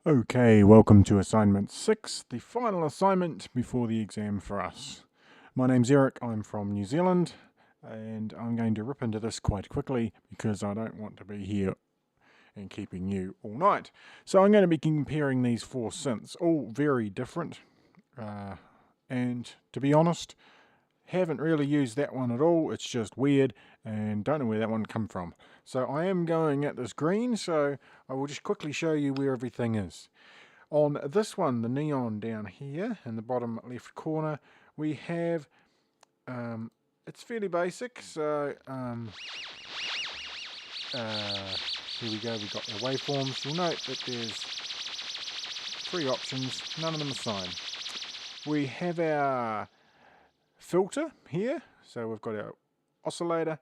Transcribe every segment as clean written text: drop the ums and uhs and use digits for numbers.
Okay, welcome to assignment 6, the final assignment before the exam for us. My name's Eric, I'm from New Zealand, and I'm going to rip into this quite quickly because I don't want to be here and keeping you all night. So I'm going to be comparing these four synths, all very different, and to be honest, haven't really used that one at all. It's just weird and don't know where that one come from. So I am going at this green, so I will just quickly show you where everything is. On this one, the neon down here in the bottom left corner, we have, it's fairly basic, so here we go, we've got our waveforms. You'll note that there's three options, none of them are signed. We have our filter here, so we've got our oscillator,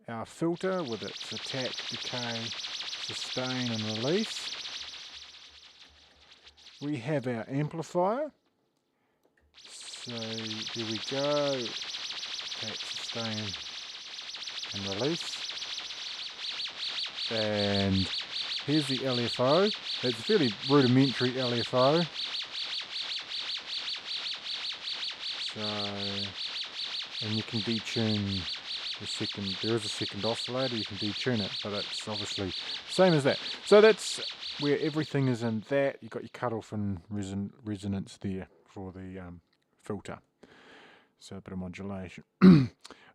our filter with its attack, decay, sustain and release. We have our amplifier, so here we go, attack, sustain and release. And here's the LFO, it's a fairly rudimentary LFO. So, and you can detune the second, there is a second oscillator, you can detune it, but it's obviously same as that. So that's where everything is in that. You've got your cutoff and resonance there for the filter. So a bit of modulation.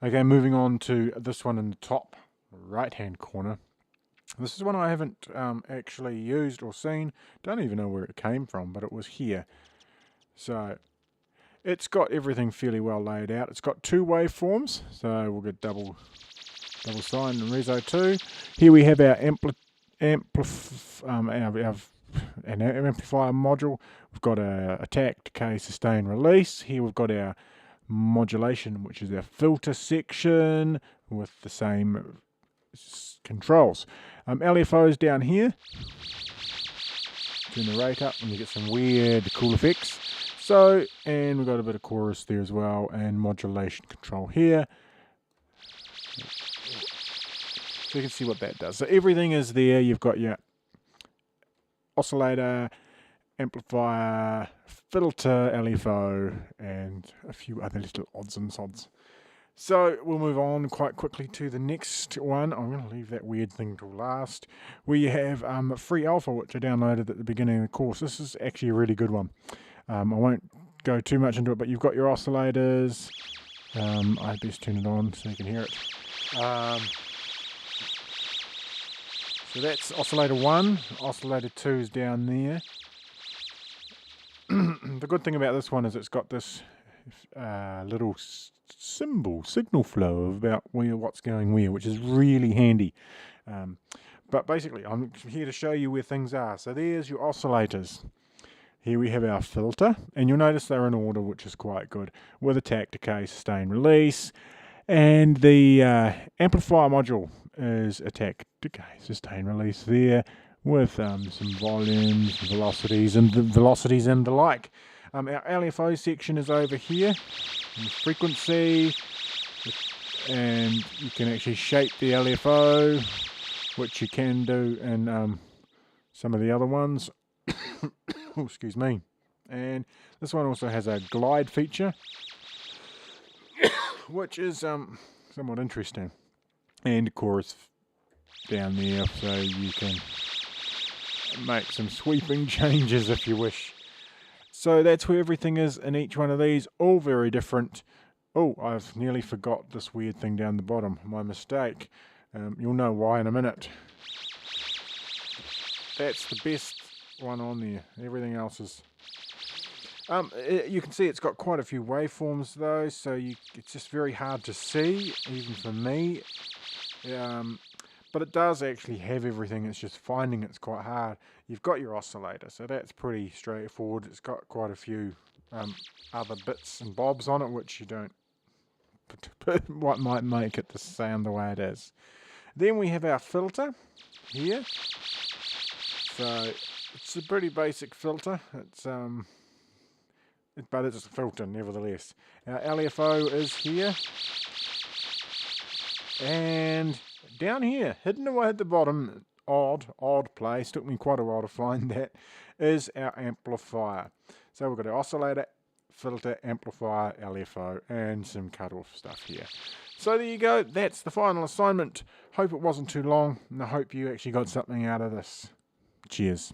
Okay, moving on to this one in the top right hand corner. This is one I haven't actually used or seen. Don't even know where it came from, but it was here. So it's got everything fairly well laid out. It's got two waveforms, so we'll get double sine and reso 2. Here we have our amplifier module. We've got our attack, decay, sustain, release. Here we've got our modulation, which is our filter section with the same controls. LFOs down here. Turn the rate up and you get some weird cool effects. So, and we've got a bit of chorus there as well, and modulation control here. So you can see what that does. So everything is there. You've got your oscillator, amplifier, filter, LFO, and a few other little odds and sods. So we'll move on quite quickly to the next one. I'm going to leave that weird thing till last. We have Free Alpha, which I downloaded at the beginning of the course. This is actually a really good one. I won't go too much into it, but you've got your oscillators. I best turn it on so you can hear it. So that's oscillator 1. Oscillator 2 is down there. The good thing about this one is it's got this little signal flow of about what's going where, which is really handy. But basically, I'm here to show you where things are. So there's your oscillators. Here we have our filter, and you'll notice they're in order, which is quite good, with attack, decay, sustain, release. And the amplifier module is attack, decay, sustain, release there, with some volumes, velocities, and the like. Our LFO section is over here, and frequency, and you can actually shape the LFO, which you can do in some of the other ones. Oh, excuse me. And this one also has a glide feature, which is somewhat interesting. And of course, down there, so you can make some sweeping changes if you wish. So that's where everything is in each one of these, all very different. Oh, I've nearly forgot this weird thing down the bottom. My mistake. You'll know why in a minute. That's the best one on there. Everything else is you can see it's got quite a few waveforms though, so it's just very hard to see, even for me. But it does actually have everything. It's just finding it's quite hard. You've got your oscillator, so that's pretty straightforward. It's got quite a few other bits and bobs on it, which you don't what might make it to sound the way it is. Then we have our filter here. So it's a pretty basic filter. It's but it's a filter nevertheless. Our LFO is here, and down here, hidden away at the bottom, odd place, took me quite a while to find that, is our amplifier. So we've got our oscillator, filter, amplifier, LFO, and some cut-off stuff here. So there you go, that's the final assignment. Hope it wasn't too long, and I hope you actually got something out of this. Cheers.